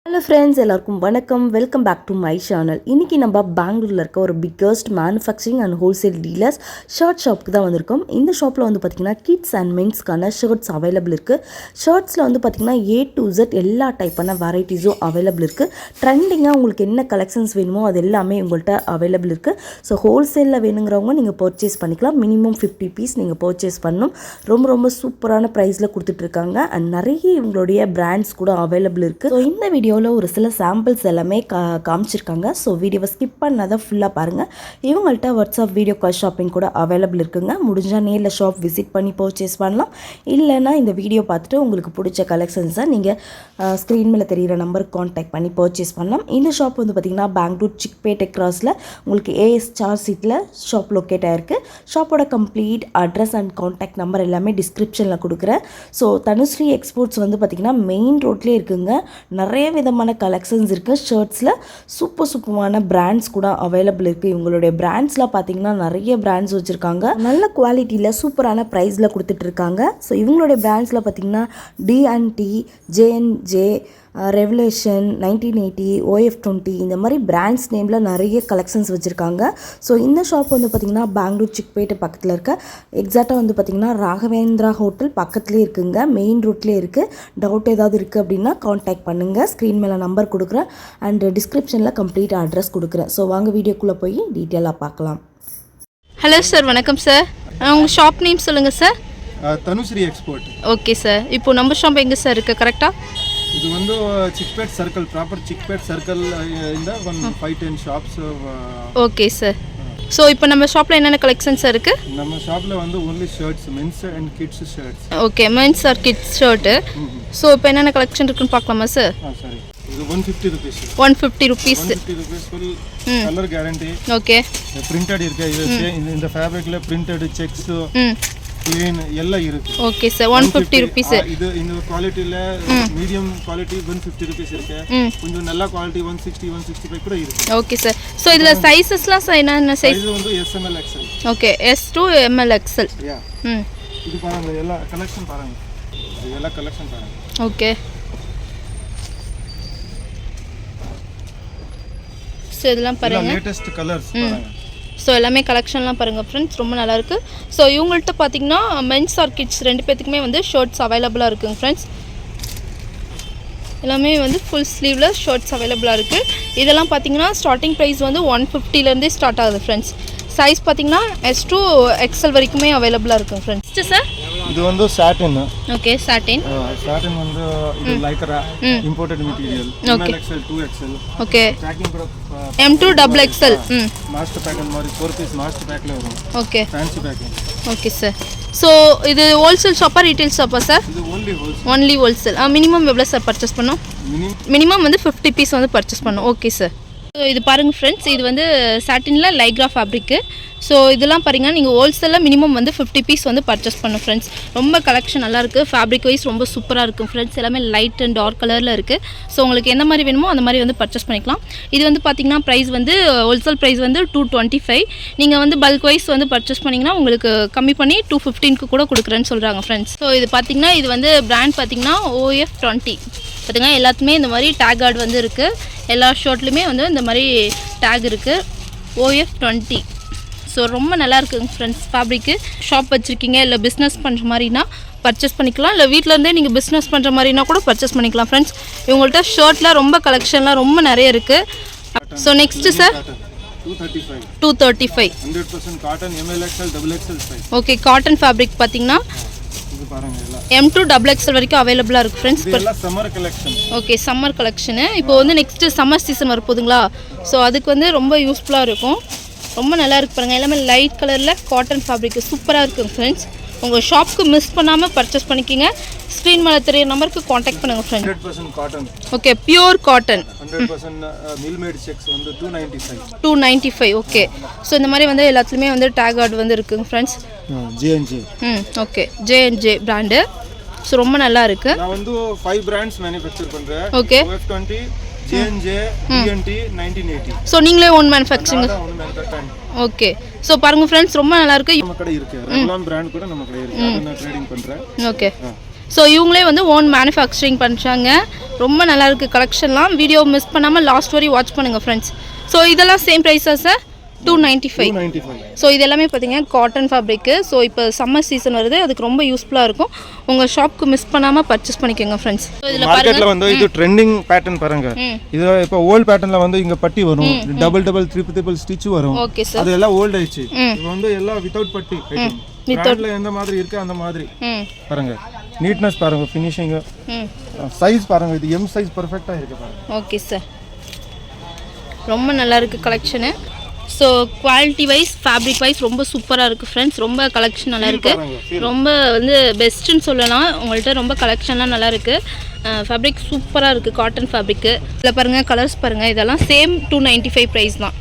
Hello friends, எல்லாருக்கும் வணக்கம். Welcome back to my channel. இன்றைக்கி நம்ம பெங்களூரில் இருக்க ஒரு biggest manufacturing and wholesale dealers shirt ஷாப்புக்கு தான் வந்திருக்கோம். இந்த ஷாப்பில் வந்து பார்த்திங்கன்னா கிட்ஸ் அண்ட் மென்ஸ்க்கான ஷர்ட்ஸ் அவைலபிள் இருக்குது. ஷர்ட்ஸில் வந்து பார்த்திங்கன்னா A to Z எல்லா டைப்பான வெரைட்டிஸும் அவைலபிள் இருக்குது. ட்ரெண்டிங்காக உங்களுக்கு என்ன கலெக்ஷன்ஸ் வேணுமோ அது எல்லாமே உங்கள்கிட்ட அவைலபிள் இருக்குது. ஸோ ஹோல்சேலில் வேணுங்கிறவங்க நீங்கள் பர்ச்சேஸ் பண்ணிக்கலாம். மினிமம் 50 பீஸ் நீங்கள் பர்ச்சேஸ் பண்ணணும். ரொம்ப சூப்பரான ப்ரைஸில் கொடுத்துட்ருக்காங்க. அண்ட் நிறைய இவங்களுடைய பிராண்ட்ஸ் கூட அவைலபிள் இருக்குது. ஸோ இந்த வீடியோவில் ஒரு சில சாம்பிள்ஸ் எல்லாமே காமிச்சிருக்காங்க. ஸோ வீடியோவை ஸ்கிப் பண்ணாதான் ஃபுல்லாக பாருங்கள். இவங்கள்ட்ட வாட்ஸ்அப் வீடியோ கால் ஷாப்பிங் கூட அவைலபிள் இருக்குங்க. முடிஞ்சால் நேரில் ஷாப் விசிட் பண்ணி பர்ச்சேஸ் பண்ணலாம். இல்லைன்னா இந்த வீடியோ பார்த்துட்டு உங்களுக்கு பிடிச்ச கலெக்ஷன்ஸை நீங்கள் ஸ்க்ரீன் மேலே தெரிகிற நம்பருக்கு கான்டாக்ட் பண்ணி பர்ச்சேஸ் பண்ணலாம். இந்த ஷாப் வந்து பார்த்திங்கன்னா பெங்களூர் சிக்பேட்டை கிராஸில் உங்களுக்கு AS சார் சீட்டில் ஷாப் லொக்கேட் ஆகிருக்கு. ஷாப்போட complete address and contact number எல்லாமே டிஸ்கிரிப்ஷனில் கொடுக்குறேன். ஸோ தனுஸ்ரீ எக்ஸ்போர்ட்ஸ் வந்து பார்த்திங்கன்னா மெயின் ரோட்லேயே இருக்குங்க. நிறைய விதமான கலெக்ஷன்ஸ் இருக்குது. ஷர்ட்ஸில் சூப்பரான பிராண்ட்ஸ் கூட அவைலபிள் இருக்குது. இவங்களுடைய பிராண்ட்ஸ்லாம் பார்த்திங்கன்னா நிறைய பிராண்ட்ஸ் வச்சுருக்காங்க. நல்ல குவாலிட்டியில் சூப்பரான ப்ரைஸில் கொடுத்துட்ருக்காங்க. ஸோ இவங்களுடைய பிராண்ட்ஸில் பார்த்திங்கன்னா D&T, J&J, ரெவல்யூஷன், 1980, OF20 இந்த மாதிரி பிராண்ட்ஸ் நேமில் நிறைய கலெக்ஷன்ஸ் வச்சுருக்காங்க. ஸோ இந்த ஷாப் வந்து பார்த்திங்கன்னா பெங்களூர் சிக்பேட்டை பக்கத்தில் இருக்க எக்ஸாக்டாக வந்து பார்த்திங்கன்னா ராகவேந்திரா ஹோட்டல் பக்கத்துலேயே இருக்குங்க. மெயின் ரோட்லேயே இருக்குது. டவுட் ஏதாவது இருக்குது அப்படின்னா கான்டாக்ட் பண்ணுங்கள். ஸ்க்ரீன் மேலே நம்பர் கொடுக்குறேன் அண்ட் டிஸ்கிரிப்ஷனில் கம்ப்ளீட் அட்ரஸ் கொடுக்குறேன். ஸோ வாங்க வீடியோக்குள்ளே போய் டீட்டெயிலாக பார்க்கலாம். ஹலோ சார், வணக்கம் சார். உங்கள் ஷாப் நேம் சொல்லுங்கள் sir. Dhanushree export. Okay sir. இப்போ நம்ம ஷாப் எங்கே சார் இருக்குது கரெக்டாக? இது வந்து Chickpet circle, proper Chickpet circle இந்த 5-10 ஷாப்ஸ். Okay sir. ஸோ இப்போ நம்ம ஷாப்பில் என்னென்ன கலெக்ஷன்ஸ் இருக்குது? நம்ம ஷாப்பில் வந்து only shirts, mens and kids shirts. Okay, mens or kids shirt. So இப்போ என்னென்ன கலெக்ஷன் இருக்குன்னு பார்க்கலாமா சார்? சரி, இது 150 rupees. 150 rupees. 150 rupees full colour guarantee. Okay, printed இருக்கு. இது இந்த ஃபேப்ரிக்ல பிரிண்டட் செக்ஸ் ப்ளேன் எல்லாம் இருக்கு. Okay sir, 150 rupees. இது இந்த குவாலிட்டில மீடியம் குவாலிட்டி 150 rupees இருக்கு. கொஞ்சம் நல்ல குவாலிட்டி 160, 165 கூட இருக்கு. Okay sir. ஸோ இதில் சைஸஸ்லாம் சார் என்னென்ன சைஸ்? இது வந்து S, ML, XL. Okay, S to ML, XL. இது பாருங்க, எல்லா கலெக்ஷன் பாருங்க. இது எல்லா கலெக்ஷன் பாருங்க. ஓகே, ஸோ இதெல்லாம் பாருங்க, லேட்டஸ்ட் கலர்ஸ் பாருங்க. ஸோ எல்லாமே கலெக்ஷன்லாம் பாருங்கள் ஃப்ரெண்ட்ஸ், ரொம்ப நல்லாயிருக்கு. ஸோ இவங்கள்ட்ட பார்த்தீங்கன்னா மென்ஸ் ஆர் கிட்ஸ் ரெண்டு பேத்துக்குமே வந்து ஷர்ட்ஸ் அவைலபிளாக இருக்குங்க ஃப்ரெண்ட்ஸ். எல்லாமே வந்து ஃபுல் ஸ்லீவில் ஷர்ட்ஸ் அவைலபிளாக இருக்குது. இதெல்லாம் பார்த்தீங்கன்னா ஸ்டார்டிங் ப்ரைஸ் வந்து 150லேருந்தே ஸ்டார்ட் ஆகுது ஃப்ரெண்ட்ஸ். சைஸ் பார்த்தீங்கன்னா S to XL வரைக்குமே அவைலபிளாக இருக்குங்க ஃப்ரெண்ட்ஸ். சார் இது வந்து சாட்டின். ஓகே, சாட்டின். சாட்டின் வந்து இது lycra imported material. ML, XL, 2XL. Okay, packing M2 XXL. Master pack அந்த மாதிரி 4 பீஸ் மாஸ்டர் பேக்ல வரும். Okay, fancy packing. Okay sir. So இது ஹோல்சேல் ஷாப்பா ரீட்டைல் ஷாப்பா சார்? இது ஒன்லி ஹோல்சேல். மினிமம் எவ்வளோ சார் பர்ச்சேஸ் பண்ணோம்? மினிமம் வந்து 50 பீஸ் வந்து பர்ச்சேஸ் பண்ணோம். Okay sir. ஸோ இது பாருங்கள் ஃப்ரெண்ட்ஸ், இது வந்து சாட்டினில் லைக்ரா ஃபேப்ரிக்கு. ஸோ இதெல்லாம் பாருங்கள், நீங்கள் ஹோல்சேலில் மினிமம் வந்து 50 பீஸ் வந்து பர்ச்சேஸ் பண்ணும் ஃப்ரெண்ட்ஸ். ரொம்ப கலெக்ஷன் நல்லாயிருக்கு. ஃபேப்ரிக் வைஸ் ரொம்ப சூப்பராக இருக்கும் ஃப்ரெண்ட்ஸ். எல்லாமே லைட் அண்ட் டார்க் கலரில் இருக்குது. ஸோ உங்களுக்கு எந்த மாதிரி வேணுமோ அந்த மாதிரி வந்து பர்ச்சேஸ் பண்ணிக்கலாம். இது வந்து பார்த்திங்கன்னா ப்ரைஸ் வந்து ஹோல்சேல் ப்ரைஸ் வந்து 225. நீங்கள் வந்து பல்க் வைஸ் வந்து பர்ச்சேஸ் பண்ணிங்கன்னா உங்களுக்கு கம்மி பண்ணி 215க்கு கூட கொடுக்குறேன்னு சொல்கிறாங்க ஃப்ரெண்ட்ஸ். ஸோ இது பார்த்திங்கன்னா இது வந்து பிராண்ட் பார்த்திங்கன்னா OF20. பார்த்திங்கன்னா எல்லாத்துமே இந்த மாதிரி டேக் கார்டு வந்து இருக்குது. எல்லா ஷர்ட்லையுமே வந்து இந்த மாதிரி டேக் இருக்குது, OF20. ஸோ ரொம்ப நல்லா இருக்குங்க ஃப்ரெண்ட்ஸ். ஃபேப்ரிக்கு ஷாப் வச்சுருக்கீங்க, இல்லை பிஸ்னஸ் பண்ணுற மாதிரினா பர்ச்சேஸ் பண்ணிக்கலாம். இல்லை வீட்டிலேருந்தே நீங்கள் பிஸ்னஸ் பண்ணுற மாதிரினா கூட பர்ச்சேஸ் பண்ணிக்கலாம் ஃப்ரெண்ட்ஸ். இவங்கள்ட்ட ஷர்ட்டில் ரொம்ப கலெக்ஷன்லாம் ரொம்ப நிறைய இருக்குது. So next sir 235. 100% cotton, ML, XL, XXL size. Okay, cotton fabric பார்த்தீங்கன்னா M2 XXL வரைக்கும் அவைலபிளாக இருக்குது friends. Summer collection. Okay, summer collection. இப்போ வந்து நெக்ஸ்ட்டு சம்மர் சீசன் வரப்போகுதுங்களா? ஸோ அதுக்கு வந்து ரொம்ப யூஸ்ஃபுல்லாக இருக்கும். ரொம்ப நல்லா இருக்கு பாருங்கள். எல்லாமே லைட் கலரில் காட்டன் ஃபேப்ரிக்கு சூப்பராக இருக்குங்க ஃப்ரெண்ட்ஸ். உங்கள் ஷாப்புக்கு மிஸ் பண்ணாமல் பர்ச்சேஸ் பண்ணிக்கிங்க. ஸ்க்ரீன் மேலே தெரிய நம்பருக்கு காண்டாக்ட் பண்ணுங்கள் friends. 100% cotton. Okay, pure cotton. 100% mill made checks வந்து 295. ஓகே, ஸோ இந்த மாதிரி வந்து எல்லாத்துலேயுமே வந்து டேக் கார்டு வந்து இருக்குங்க friends. J&J. Okay, J&J brand. So ரொம்ப நல்லா இருக்குது. நான் வந்து 5 பிராண்ட்ஸ் மேனுஃபேக்சர் பண்ணுறேன். Okay, OF20, J&J, D&T, 1980. So நீங்களே ஓன் மேனுஃபேக்சரிங். ஓகே, ஸோ பாருங்கள் ஃப்ரெண்ட்ஸ், ரொம்ப நல்லா இருக்குது. நம்ம கடை இருக்குது. ரெகுலான் பிராண்ட் கூட நம்ம கடை இருக்குது. அதை நான் ட்ரேடிங் பண்ணுறேன். ஓகே, ஸோ இவங்களே வந்து ஓன் மேனுஃபேக்சரிங் பண்ணுறாங்க. ரொம்ப நல்லாயிருக்கு கலெக்ஷன்லாம். வீடியோ மிஸ் பண்ணாமல் லாஸ்ட் வரையும் வாட்ச் பண்ணுங்கள் ஃப்ரெண்ட்ஸ். ஸோ இதெல்லாம் சேம் ப்ரைஸா சார்? 295. ஸோ இது எல்லாமே பார்த்தீங்கன்னா காட்டன் ஃபேப்ரிக்கு. ஸோ இப்போ சம்மர் சீசன் வருது, அதுக்கு ரொம்ப யூஸ்ஃபுல்லாக இருக்கும். உங்கள் ஷாப்க்கு மிஸ் பண்ணாமல் பர்ச்சேஸ் பண்ணிக்கோங்க ஃப்ரெண்ட்ஸ். இதில் மார்க்கெட்டில் வந்து இது ட்ரெண்டிங் பேட்டர்ன் பாருங்க. இது இப்போ ஓல்ட் பேட்டர்னில் வந்து இங்கே பட்டி வரும், டபுள் ட்ரிபிள் ஸ்டிச் வரும். Okay sir. அது எல்லாம் ஓல்ட் ஆயிடுச்சு. இப்போ வந்து எல்லாம் வித்தவுட் பட்டி. வித்தவுட்ல எந்த மாதிரி இருக்கு அந்த மாதிரி பாருங்க. நீட்னஸ் பாருங்க, ஃபினிஷிங், சைஸ் பாருங்க. இது எம் சைஸ் பெர்ஃபெக்ட்டா இருக்கு பாருங்க. Okay sir. ரொம்ப நல்லா இருக்கு collection. So quality wise fabric wise ரொம்ப சூப்பராக இருக்குது ஃப்ரெண்ட்ஸ். ரொம்ப கலெக்ஷன் நல்லா இருக்குது. ரொம்ப வந்து பெஸ்ட்டுன்னு சொல்லலாம். உங்கள்கிட்ட ரொம்ப கலெக்ஷன்லாம் நல்லா இருக்குது. ஃபேப்ரிக் சூப்பராக இருக்குது, காட்டன் ஃபேப்ரிக்கு. இதில் பாருங்கள் கலர்ஸ் பாருங்கள். இதெல்லாம் சேம் 295 ப்ரைஸ் தான்.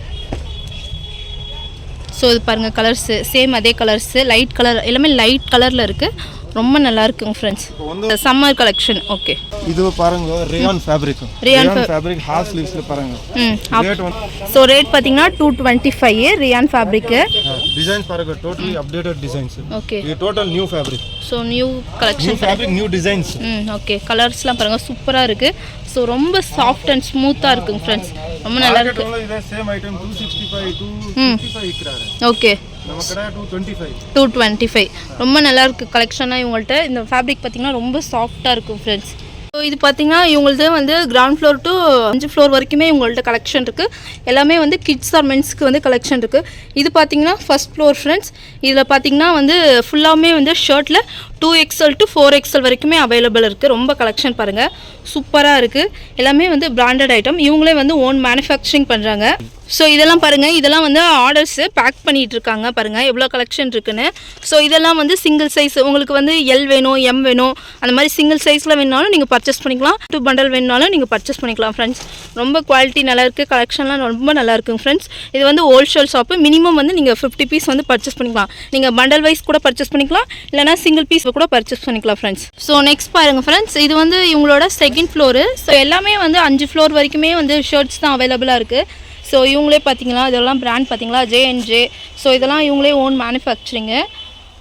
ஸோ இது பாருங்கள் கலர்ஸு சேம் அதே கலர்ஸு, லைட் கலர் எல்லாமே லைட் கலரில் இருக்குது. ரொம்ப நல்லா இருக்குங்க ஃப்ரெண்ட்ஸ். Summer collection. ஓகே, இது பாருங்க rayon fabric. Rayon fabric half ஸ்லீவ்ஸ்ல பாருங்க. ஸோ ரேட் பார்த்தீங்கன்னா 225 ரேயான் ஃபேப்ரிக். டிசைன்ஸ் பாருங்க, டோட்டலி அப்டேட்டட் டிசைன்ஸ். ஓகே, இது total new fabric. So new collection fabric, new designs. Okay, கலர்ஸ்லாம் பாருங்க சூப்பராக இருக்குது. ஸோ ரொம்ப சாஃப்ட் அண்ட் ஸ்மூத்தாக இருக்குங்க ஃப்ரெண்ட்ஸ். ரொம்ப நல்லா இருக்கு. இதே சேம் ஐட்டம் 265 255 விக்கிறாரு. ஓகே, நம்ம கடை 225. 225 ரொம்ப நல்லா இருக்குது கலெக்ஷனாக இவங்கள்ட்ட. இந்த ஃபேப்ரிக் பார்த்தீங்கன்னா ரொம்ப சாஃப்டாக இருக்கும் ஃப்ரெண்ட்ஸ். ஸோ இது பார்த்தீங்கன்னா இவங்களது வந்து கிரவுண்ட் ஃப்ளோர் டு 5 ஃப்ளோர் வரைக்குமே இவங்கள்ட்ட கலெக்ஷன் இருக்குது. எல்லாமே வந்து கிட்ஸ் ஆர் மென்ஸ்க்கு வந்து கலெக்ஷன் இருக்குது. இது பார்த்தீங்கன்னா ஃபஸ்ட் ஃப்ளோர் ஃப்ரெண்ட்ஸ். இதில் பார்த்தீங்கன்னா வந்து ஃபுல்லாமே வந்து ஷர்ட்டில் 2XL to 4XL வரைக்குமே அவைலபிள் இருக்குது. ரொம்ப கலெக்ஷன் பாருங்கள், சூப்பராக இருக்குது. எல்லாமே வந்து பிராண்டட் ஐட்டம். இவங்களே வந்து ஓன் மேனுஃபேக்சரிங் பண்ணுறாங்க. ஸோ இதெல்லாம் பாருங்கள், இதெல்லாம் வந்து ஆர்டர்ஸு பேக் பண்ணிகிட்டு இருக்காங்க பாருங்கள் எவ்வளோ கலெக்ஷன் இருக்குன்னு. ஸோ இதெல்லாம் வந்து சிங்கிள் சைஸ். உங்களுக்கு வந்து எல் வேணும், எம் வேணும், அந்த மாதிரி சிங்கிள் சைஸில் வேணுனாலும் நீங்கள் பர்ச்சேஸ் பண்ணிக்கலாம். 2 பண்டல் வேணுனாலும் நீங்கள் பர்ச்சேஸ் பண்ணிக்கலாம் ஃப்ரெண்ட்ஸ். ரொம்ப குவாலிட்டி நல்லா இருக்குது, கலெக்ஷன்லாம் ரொம்ப நல்லா இருக்குங்க ஃப்ரெண்ட்ஸ். இது வந்து ஹோல்சேல் ஷாப்பு. மினிமம் வந்து நீங்கள் 50 பீஸ் வந்து பர்ச்சேஸ் பண்ணிக்கலாம். நீங்கள் பண்டல் வைஸ் கூட பர்ச்சேஸ் பண்ணிக்கலாம், இல்லைனா சிங்கிள் பீஸ் கூட பர்ச்சேஸ் பண்ணிக்கலாம் ஃப்ரெண்ட்ஸ். ஸோ நெக்ஸ்ட் பாருங்கள் ஃப்ரெண்ட்ஸ், இது வந்து இவங்களோட செகண்ட் ஃப்ளோரு. ஸோ எல்லாமே வந்து 5 ஃப்ளோர் வரைக்குமே வந்து ஷர்ட்ஸ் தான் அவைலபிளாக இருக்குது. ஸோ இவங்களே பார்த்தீங்களா, இதெல்லாம் பிராண்ட் பார்த்தீங்களா J&J. ஸோ இதெல்லாம் இவங்களே ஓன் மேனுஃபேக்சரிங்கு.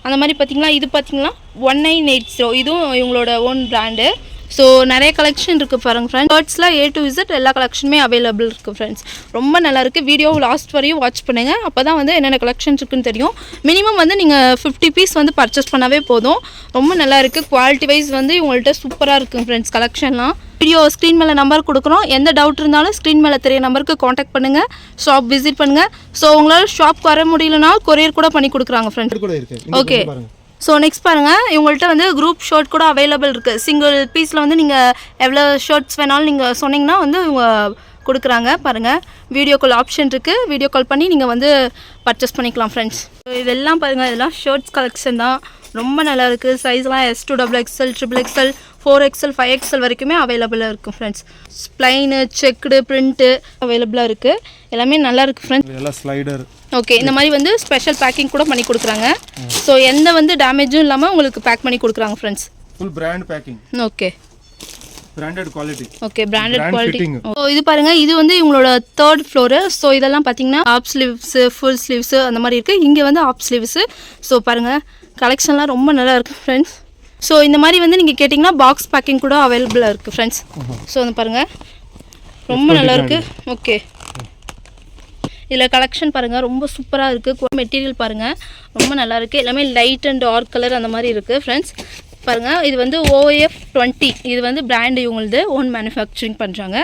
அந்த மாதிரி பார்த்தீங்களா, இது பார்த்தீங்களா 1980, இதுவும் இவங்களோட ஓன் பிராண்டு. ஸோ நிறைய கலெக்ஷன் இருக்குது பாருங்கள் ஃப்ரெண்ட்ஸ். ஷர்ட்ஸில் A to Z எல்லா கலெக்ஷனுமே அவைலபிள் இருக்குது ஃப்ரெண்ட்ஸ். ரொம்ப நல்லாயிருக்கு. வீடியோ லாஸ்ட் வரையும் வாட்ச் பண்ணுங்கள், அப்போ தான் வந்து என்னென்ன கலெக்ஷன்ஸ் இருக்குன்னு தெரியும். மினிமம் வந்து நீங்கள் 50 பீஸ் வந்து பர்ச்சேஸ் பண்ணாவே போதும். ரொம்ப நல்லா இருக்குது. குவாலிட்டி வைஸ் வந்து இவங்கள்ட்ட சூப்பராக இருக்குங்க ஃப்ரெண்ட்ஸ் கலெக்ஷன்லாம். வீடியோ ஸ்க்ரீன் மேலே நம்பர் கொடுக்குறோம். எந்த டவுட் இருந்தாலும் ஸ்க்ரீன் மேலே தெரிய நம்பருக்கு காண்டாக்ட் பண்ணுங்கள், ஷாப் விசிட் பண்ணுங்கள். ஸோ உங்களால் ஷாப்க்கு வர முடியலனா கொரியர் கூட பண்ணி கொடுக்குறாங்க ஃப்ரெண்ட்ஸ். ஓகே, ஸோ நெக்ஸ்ட் பாருங்கள், இவங்கள்ட்ட வந்து குரூப் ஷர்ட் கூட அவைலபிள் இருக்குது. சிங்கிள் பீஸில் வந்து நீங்கள் எவ்வளோ ஷர்ட்ஸ் வேணாலும் நீங்கள் சொன்னீங்கன்னா வந்து இவங்க கொடுக்குறாங்க பாருங்கள். வீடியோ கால் ஆப்ஷன் இருக்குது, வீடியோ கால் பண்ணி நீங்கள் வந்து பர்ச்சேஸ் பண்ணிக்கலாம் ஃப்ரெண்ட்ஸ். இதெல்லாம் பாருங்கள், இதெல்லாம் ஷர்ட்ஸ் கலெக்ஷன் தான். ரொம்ப நல்லா இருக்குது. சைஸ்லாம் S to XXL, XXL, 4XL, 5XL வரைக்குமே அவைலபிளாக இருக்கும் ஃப்ரெண்ட்ஸ். ப்ளைனு, செக்குடு, பிரிண்ட்டு அவைலபிளாக இருக்குது. எல்லாமே நல்லா இருக்குது ஃப்ரெண்ட்ஸ். இதெல்லாம் ஸ்லைடர். ஓகே, இந்த மாதிரி வந்து ஸ்பெஷல் பேக்கிங் கூட பண்ணி கொடுக்குறாங்க. ஸோ எந்த வந்து டேமேஜும் இல்லாமல் உங்களுக்கு பேக் பண்ணி கொடுக்குறாங்க friends. Full brand packing. Okay, branded quality. Okay, branded quality. So இது பாருங்கள், இது வந்து இவங்களோட 3rd ஃப்ளோரு. ஸோ இதெல்லாம் பார்த்தீங்கன்னா ஆப் ஸ்லீவ்ஸு, ஃபுல் ஸ்லீவ்ஸு அந்த மாதிரி இருக்குது. இங்கே வந்து ஆப் ஸ்லீவ்ஸு. ஸோ பாருங்கள் கலெக்ஷன்லாம் ரொம்ப நல்லா இருக்குது ஃப்ரெண்ட்ஸ். ஸோ இந்த மாதிரி வந்து நீங்கள் கேட்டிங்கன்னா பாக்ஸ் பேக்கிங் கூட அவைலபிளாக இருக்குது ஃப்ரெண்ட்ஸ். ஸோ வந்து பாருங்கள் ரொம்ப நல்லா இருக்குது. ஓகே, இதில் கலெக்ஷன் பாருங்கள் ரொம்ப சூப்பராக இருக்குது. மெட்டீரியல் பாருங்கள் ரொம்ப நல்லா இருக்குது. எல்லாமே லைட் அண்ட் டார்க் கலர் அந்த மாதிரி இருக்குது ஃப்ரெண்ட்ஸ். பாருங்கள், இது வந்து OF20. இது வந்து பிராண்டு இவங்களது ஓன் மேனுஃபேக்சரிங் பண்ணுறாங்க.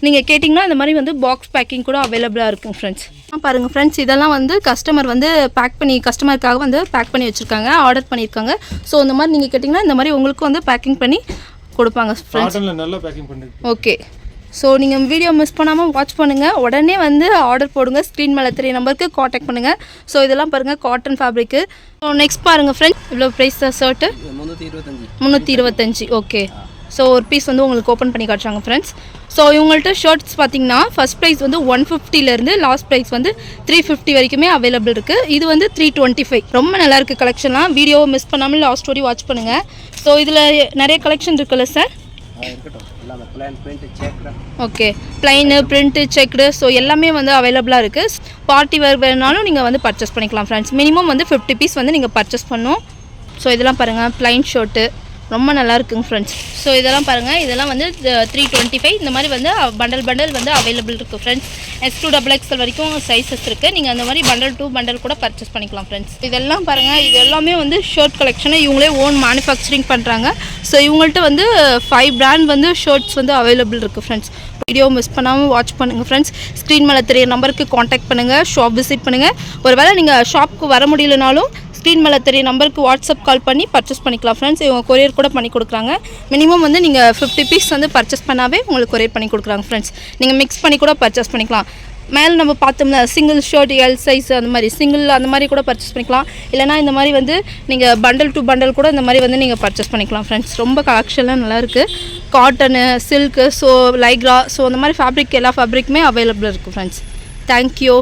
நீங்கள் கேட்டிங்கன்னா இந்த மாதிரி வந்து பாக்ஸ் பேக்கிங் கூட அவைலபிளாக இருக்குங்க ஃப்ரெண்ட்ஸ். பாருங்கள் ஃப்ரெண்ட்ஸ், இதெல்லாம் வந்து கஸ்டமர் வந்து பேக் பண்ணி கஸ்டமருக்காக வந்து பேக் பண்ணி வச்சுருக்காங்க, ஆர்டர் பண்ணியிருக்காங்க. ஸோ இந்த மாதிரி நீங்கள் கேட்டிங்கன்னா இந்த மாதிரி உங்களுக்கு வந்து பேக்கிங் பண்ணி கொடுப்பாங்க ஃப்ரெண்ட்ஸ். நல்லா பேக்கிங் பண்ணி. ஓகே, ஸோ நீங்கள் வீடியோ மிஸ் பண்ணாமல் வாட்ச் பண்ணுங்கள். உடனே வந்து ஆர்டர் போடுங்க. ஸ்க்ரீன் மேலே தெரிய நம்பருக்கு காண்டாக்ட் பண்ணுங்கள். ஸோ இதெல்லாம் பாருங்கள் காட்டன் ஃபேப்ரிக்கு. ஸோ நெக்ஸ்ட் பாருங்கள் ஃப்ரெண்ட்ஸ், இவ்வளோ ப்ரைஸ் தான் ஷர்ட்டு 325. ஓகே, ஸோ ஒரு பீஸ் வந்து உங்களுக்கு ஓப்பன் பண்ணி காட்டுறாங்க ஃப்ரெண்ட்ஸ். ஸோ இவங்கள்ட்ட ஷர்ட்ஸ் பார்த்தீங்கன்னா ஃபஸ்ட் ப்ரைஸ் வந்து 150லேருந்து லாஸ்ட் ப்ரைஸ் வந்து 350 வரைக்குமே அவைலபிள் இருக்குது. இது வந்து 325. ரொம்ப நல்லாயிருக்கு கலெக்ஷன்லாம். வீடியோவை மிஸ் பண்ணாமல் லாஸ்ட் வரையும் வாட்ச் பண்ணுங்கள். ஸோ இதில் நிறைய கலெக்ஷன் இருக்குல்ல sir? Okay, plain, print, checked, so எல்லாமே வந்து அவைலபிளாக இருக்குது. பார்ட்டி வேர் வேணுனாலும் நீங்கள் வந்து பர்ச்சேஸ் பண்ணிக்கலாம் ஃப்ரெண்ட்ஸ். மினிமம் வந்து 50 பீஸ் வந்து நீங்கள் பர்ச்சேஸ் பண்ணணும். ஸோ இதெல்லாம் பாருங்கள், பிளைன் ஷர்ட்டு ரொம்ப நல்லா இருக்குங்க ஃப்ரெண்ட்ஸ். ஸோ இதெல்லாம் பாருங்கள், இதெல்லாம் வந்து 325. இந்த மாதிரி வந்து பண்டல் வந்து அவைலபிள் இருக்குது ஃப்ரெண்ட்ஸ். S2XXL வரைக்கும் சைஸஸ் இருக்குது. நீங்கள் அந்த மாதிரி பண்டல் கூட பர்ச்சேஸ் பண்ணிக்கலாம் ஃப்ரெண்ட்ஸ். இதெல்லாம் பாருங்கள், இது எல்லாமே வந்து ஷர்ட் கலெக்ஷனை இவங்களே ஓன் மேனுஃபேக்சரிங் பண்ணுறாங்க. ஸோ இவங்கள்ட்ட வந்து 5 பிராண்ட் வந்து ஷர்ட்ஸ் வந்து அவைலபிள் இருக்குது ஃப்ரெண்ட்ஸ். வீடியோ மிஸ் பண்ணாமல் வாட்ச் பண்ணுங்கள் ஃப்ரெண்ட்ஸ். ஸ்க்ரீன் மேலே தெரிய நம்பருக்கு காண்டாக்ட் பண்ணுங்கள், ஷாப் விசிட் பண்ணுங்கள். ஒருவேளை நீங்கள் ஷாப்புக்கு வர முடியலனாலும் ஸ்க்ரீன் மேலே தெரிய நம்பருக்கு வாட்ஸ்அப் கால் பண்ணி பர்ச்சேஸ் பண்ணிக்கலாம் ஃப்ரெண்ட்ஸ். இவங்க கொரியர் கூட பண்ணி கொடுக்குறாங்க. மினிமம் வந்து நீங்கள் 50 பீஸ் வந்து பர்ச்சேஸ் பண்ணாவே உங்களுக்கு கொரியர் பண்ணி கொடுக்குறாங்க ஃப்ரெண்ட்ஸ். நீங்கள் மிக்ஸ் பண்ணி கூட பர்ச்சேஸ் பண்ணிக்கலாம். மேலே நம்ம பார்த்தோம்னா சிங்கிள் ஷர்ட் எல் சைஸ் அந்த மாதிரி சிங்கிள் அந்த மாதிரி கூட பர்ச்சேஸ் பண்ணிக்கலாம். இல்லைனா இந்த மாதிரி வந்து நீங்கள் பண்டல் டு பண்டல் கூட இந்த மாதிரி வந்து நீங்கள் பர்ச்சேஸ் பண்ணிக்கலாம் ஃப்ரெண்ட்ஸ். ரொம்ப கலெக்ஷன்லாம் நல்லாயிருக்கு. Cotton, silk, so Lycra, so அந்த மாதிரி ஃபேப்ரிக் எல்லா ஃபேப்ரிக்குமே அவைலபிள் இருக்குது ஃப்ரெண்ட்ஸ். தேங்க்யூ.